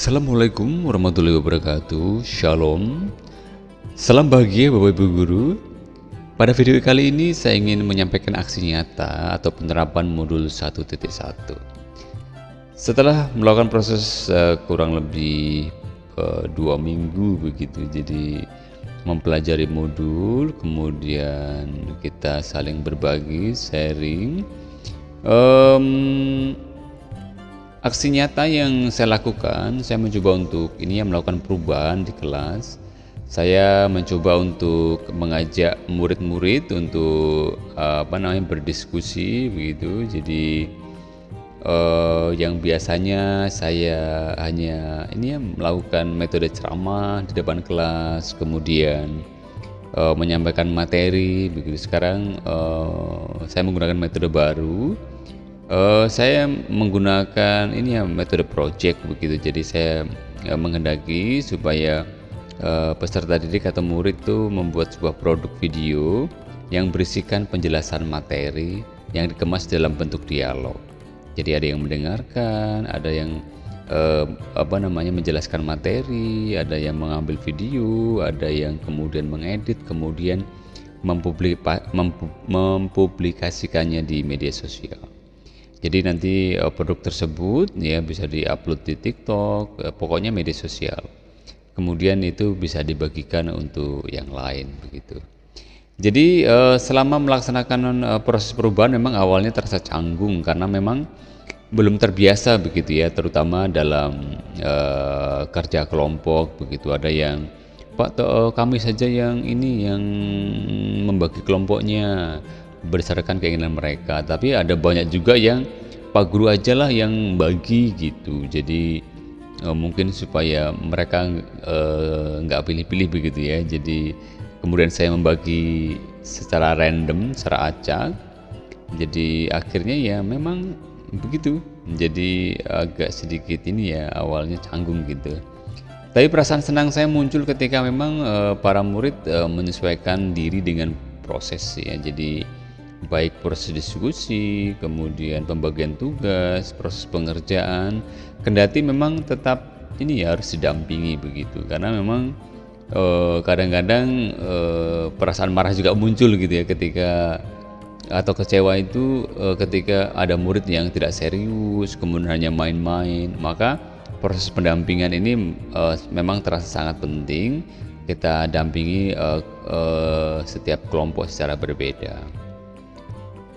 Assalamualaikum warahmatullahi wabarakatuh. Shalom. Salam bahagia Bapak Ibu Guru. Pada video kali ini saya ingin menyampaikan aksi nyata atau penerapan modul 1.1. Setelah melakukan proses kurang lebih 2 minggu begitu, jadi mempelajari modul, kemudian kita saling berbagi, sharing. Aksi nyata yang saya lakukan, saya mencoba untuk melakukan perubahan di kelas. Saya mencoba untuk mengajak murid-murid untuk berdiskusi begitu. Jadi yang biasanya saya hanya melakukan metode ceramah di depan kelas, kemudian menyampaikan materi begitu. Sekarang saya menggunakan metode baru. Saya menggunakan metode project begitu. Jadi saya menghendaki supaya peserta didik atau murid itu membuat sebuah produk video yang berisikan penjelasan materi yang dikemas dalam bentuk dialog. Jadi ada yang mendengarkan, ada yang menjelaskan materi, ada yang mengambil video, ada yang kemudian mengedit, kemudian mempublikasikannya di media sosial. Jadi nanti produk tersebut bisa diupload di TikTok, pokoknya media sosial. Kemudian itu bisa dibagikan untuk yang lain begitu. Jadi selama melaksanakan proses perubahan memang awalnya terasa canggung karena memang belum terbiasa begitu ya, terutama dalam kerja kelompok begitu. Ada yang Pak, kami saja yang membagi kelompoknya berdasarkan keinginan mereka, tapi ada banyak juga yang Pak Guru aja lah yang bagi gitu. Jadi mungkin supaya mereka nggak pilih-pilih begitu ya. Jadi kemudian saya membagi secara random, secara acak. Jadi akhirnya ya memang begitu. Jadi agak sedikit awalnya canggung gitu. Tapi perasaan senang saya muncul ketika memang para murid menyesuaikan diri dengan proses ya. Jadi baik proses diskusi, kemudian pembagian tugas, proses pengerjaan, kendati memang tetap harus didampingi begitu, karena memang kadang-kadang perasaan marah juga muncul gitu ya ketika, atau kecewa itu ketika ada murid yang tidak serius, kemudian hanya main-main. Maka proses pendampingan ini memang terasa sangat penting. Kita dampingi setiap kelompok secara berbeda.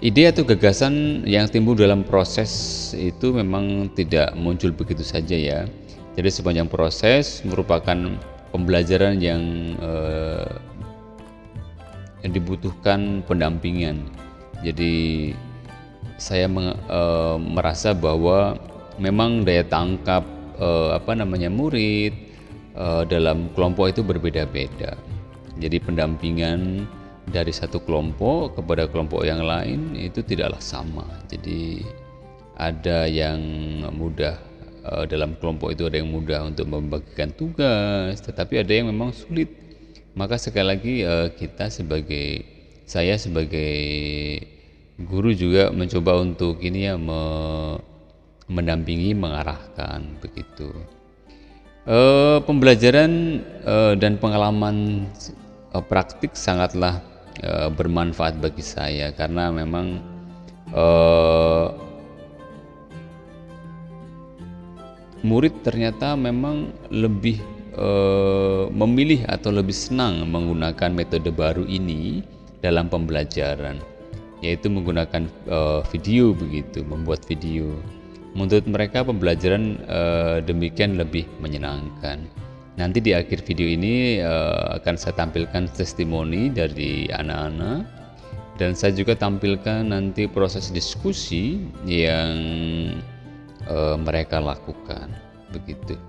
Ide atau gagasan yang timbul dalam proses itu memang tidak muncul begitu saja ya. Jadi sepanjang proses merupakan pembelajaran yang dibutuhkan pendampingan. Jadi saya merasa bahwa memang daya tangkap murid dalam kelompok itu berbeda-beda. Jadi pendampingan dari satu kelompok kepada kelompok yang lain itu tidaklah sama. Jadi ada yang mudah dalam kelompok itu, ada yang mudah untuk membagikan tugas, tetapi ada yang memang sulit. Maka sekali lagi saya sebagai guru juga mencoba untuk mendampingi, mengarahkan begitu. Pembelajaran dan pengalaman praktik sangatlah bermanfaat bagi saya, karena memang murid ternyata memang lebih memilih atau lebih senang menggunakan metode baru ini dalam pembelajaran, yaitu menggunakan video begitu, membuat video. Menurut mereka pembelajaran demikian lebih menyenangkan. Nanti di akhir video ini akan saya tampilkan testimoni dari anak-anak, dan saya juga tampilkan nanti proses diskusi yang mereka lakukan begitu.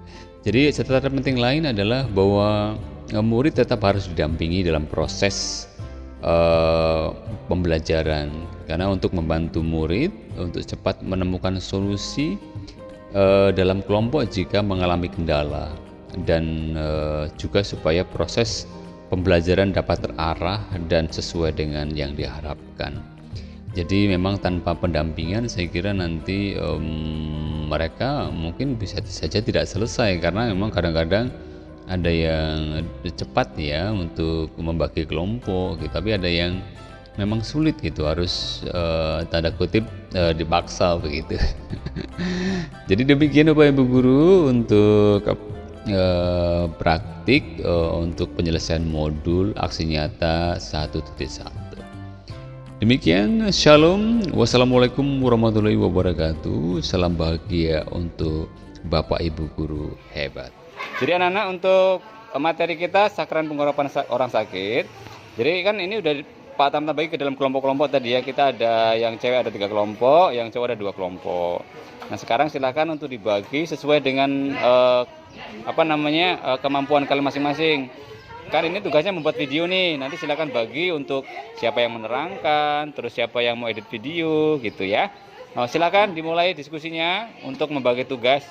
Jadi catatan penting lain adalah bahwa murid tetap harus didampingi dalam proses pembelajaran, karena untuk membantu murid untuk cepat menemukan solusi dalam kelompok jika mengalami kendala, dan juga supaya proses pembelajaran dapat terarah dan sesuai dengan yang diharapkan. Jadi memang tanpa pendampingan saya kira nanti mereka mungkin bisa saja tidak selesai, karena memang kadang-kadang ada yang cepat ya untuk membagi kelompok gitu, tapi ada yang memang sulit gitu, harus tanda kutip dipaksa begitu. Jadi demikian Bapak Ibu Guru untuk praktik untuk penyelesaian modul aksi nyata 1.1. Demikian, Shalom, wassalamualaikum warahmatullahi wabarakatuh. Salam bahagia untuk Bapak Ibu Guru hebat. Jadi anak-anak, untuk materi kita sakral pengharapan orang sakit. Jadi kan ini udah Pak Tamta bagi ke dalam kelompok-kelompok tadi ya. Kita ada yang cewek ada 3 kelompok, yang cowok ada 2 kelompok. Nah sekarang silakan untuk dibagi sesuai dengan kemampuan kalian masing-masing. Kan ini tugasnya membuat video nih, nanti silakan bagi untuk siapa yang menerangkan, terus siapa yang mau edit video gitu ya. Nah, silakan dimulai diskusinya untuk membagi tugas.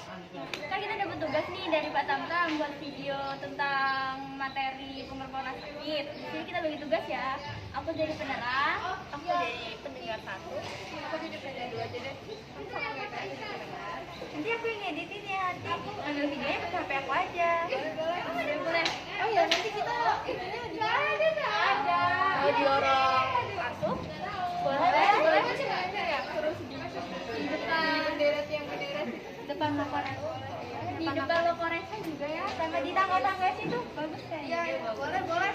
Kan kita dapat tugas nih dari Pak Tamta membuat video tentang materi pengelolaan sakit. Jadi kita bagi tugas ya. Aku jadi penerang, aku jadi pendengar 1, aku jadi pendengar 2 aja deh. Aku sama kayak jadi pendengar. Nanti aku yang editin ya, nanti aku ambil videonya pakai HP aku aja. Boleh. Oh ya, nanti kita ininya di mana? Ada. Di orang masuk. Boleh sih ya. Terus di depan bendera yang bendera depan lokoran. Di depan lokoran juga ya. Sama di tangga-tangga situ bagus kan? Iya, boleh.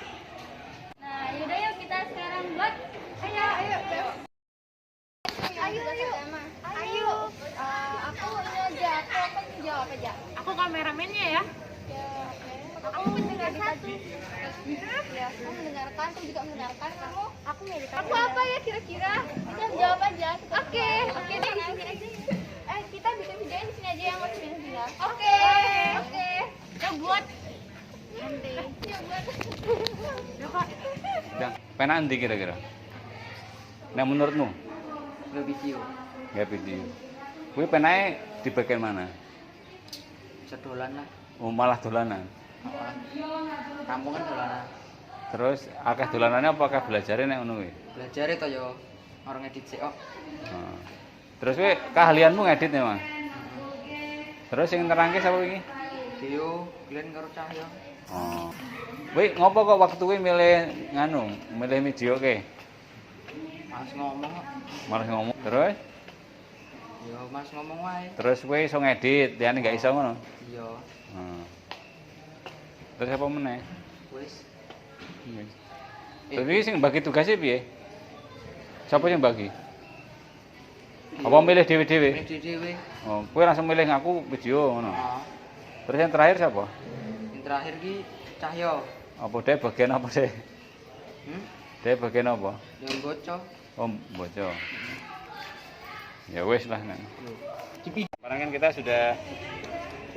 Nah, yaudah yuk kita sekarang buat. Ayo. Aku ini aja, aku jawab aja. Aku kameramennya ya. Aku mendengar 1. Ya, aku mendengarkan, aku juga mendengarkan. Aku ngedit. Aku apa ya kira-kira? Kita jawab aja. Oke deh di sini aja. Kita bikin videonya di sini aja yang mau sini. Oke. Kita buat nanti. Ya buat. Ya Kak. Udah, pena nanti kira-kira. Nah menurutmu? Video. Ya video. Gue penanya di bagian mana? Sedolan lah. Oh, malah dolanan. Kampung kan dolanan. Terus akeh dolanannya apakah belajarnya nek ngono kuwi? Belajar itu yo orang edit sih. Nah. Terus kowe keahlianmu ngedit memang. Terus yang nerangke sapa iki? Video Glenn karo Cahyo. Oh. Kowe ngopo kok waktu kowe milih video ke? Mas ngomong kok. Malah ngomong. Terus? Yo Mas ngomong wae. Terus kowe iso ngedit, liyane gak iso ngono? Iya. Heeh. Terus apa meneh? Wis. Jadi sing bagi tugasnya piye? Siapa yang bagi? Apa milih dewe-dewe? Milih dhewe. Oh, kowe langsung milih aku video ngono. Heeh. Terus yang terakhir siapa? Yang terakhir ki Cahyo. Apa deh bagian apa deh? Deh bagian apa? Yang bocor. Oh, boco. Ya wes lah nang. Sekarang kan kita sudah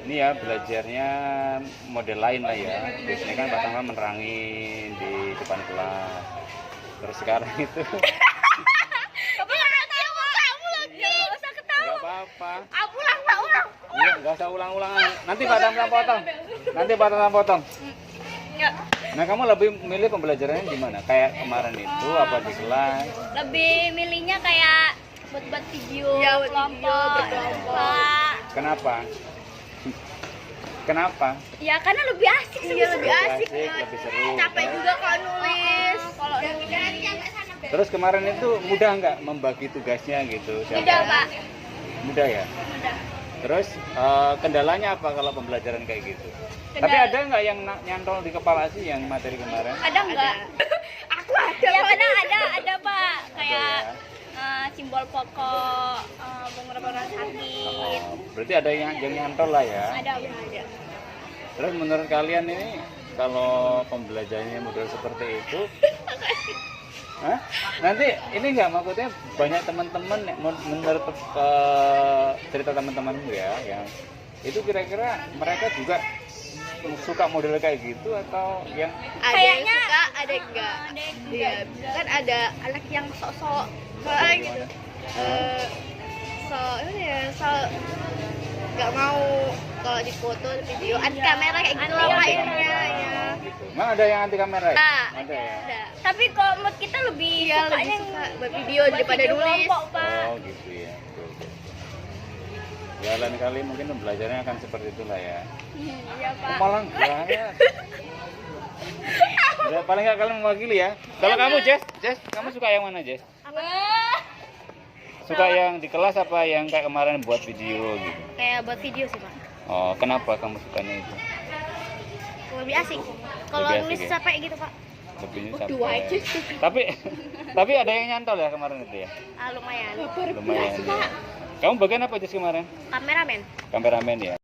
ini ya belajarnya model lain lah ya. Biasanya kan Pak menerangi di depan kelas. Terus sekarang itu Gak apa-apa. Iya, nggak usah ulang-ulangan. Nanti Pak Tamtam potong. Nah, kamu lebih milih pembelajarannya di mana? Kayak kemarin itu apa di kelas? Lebih milihnya kayak buat video berkelompok. Kenapa? Ya karena lebih asik sih. Lebih asik. Lebih seru. Capek juga kalau nulis. Kalau Terus kemarin itu mudah nggak membagi tugasnya gitu? Mudah, Pak. Mudah ya? Mudah. Terus kendalanya apa kalau pembelajaran kayak gitu? Tapi ada nggak yang nyantol di kepala sih yang materi kemarin? Ada nggak? Aku ada. Ya kadang ada Pak. Kayak simbol pokok, pengelolaan sakit. Berarti ada yang nyantol lah ya? Ada. Terus menurut kalian ini kalau pembelajarannya model seperti itu, nanti ini nggak maksudnya banyak teman-teman menurut cerita teman-temanmu ya, yang itu kira-kira mereka juga suka model kayak gitu atau yang Kayaknya yang suka, ada enggak? Iya, kan ada anak yang sok-sok gitu. Nggak mau kalau di foto video ada kamera kayak gitu loh akhirnya ya. Emang ada yang anti kamera ya? Ada ya. Ada. Tapi kok mood kita lebih Iya, sukanya lebih yang suka buat video buat daripada video nulis. kelompok, Pak. Oh gitu ya. Betul, betul. Ya lain kali mungkin pembelajarannya akan seperti itulah ya. Iya, Pak. Malah enggak ya. Ya, paling nggak kalian mewakili ya. Kalau kamu Jess, kamu suka yang mana Jess? Wah. Suka yang di kelas apa yang kayak kemarin buat video gitu? Kayak buat video sih Pak. Oh, kenapa kamu sukanya itu? Lebih asik. Kalau Lebih asik nulis ya? capek gitu Pak. Lebih Dua aja. tapi ada yang nyantol ya kemarin itu ya? Ah, lumayan. Lumayan. Ya. Kamu bagian apa Jess kemarin? Kameramen. Kameramen ya.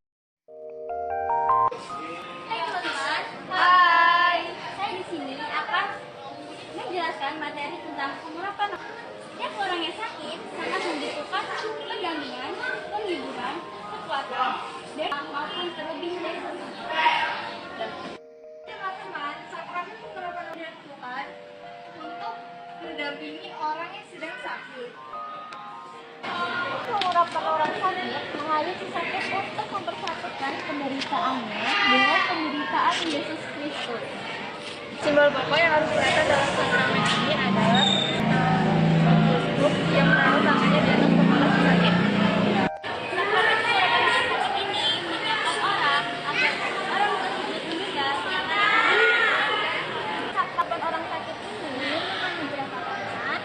Hai teman-teman. Hai. Saya di sini akan menjelaskan materi tentang pengurapan. Setiap orang yang sakit sangat membutuhkan pendampingan, penghiburan, kekuatan, dan maupun terlebih dari teman-teman, sakramen pengurapan dilakukan untuk mendampingi orang yang sedang sakit. Pengurapan orang sakit mengalir sakit untuk mempersatukan penderitaannya dengan penderitaan Yesus Kristus. Simbol pokok yang harus kelihatan dalam sakramen ini adalah Yesus yang menaruh tangannya di atas kepala si sakit. Sakramen pengurapan sakit ini menyiapkan orang agar orang tersebut meninggal sakramen orang sakit ini menjelaskan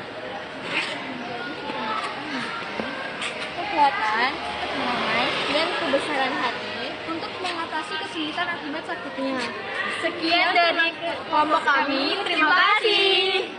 kekuatan, damai, dan kebesaran hati untuk mengatasi kesulitan akibat sakitnya. Sekian dari kelompok kami. Terima kasih.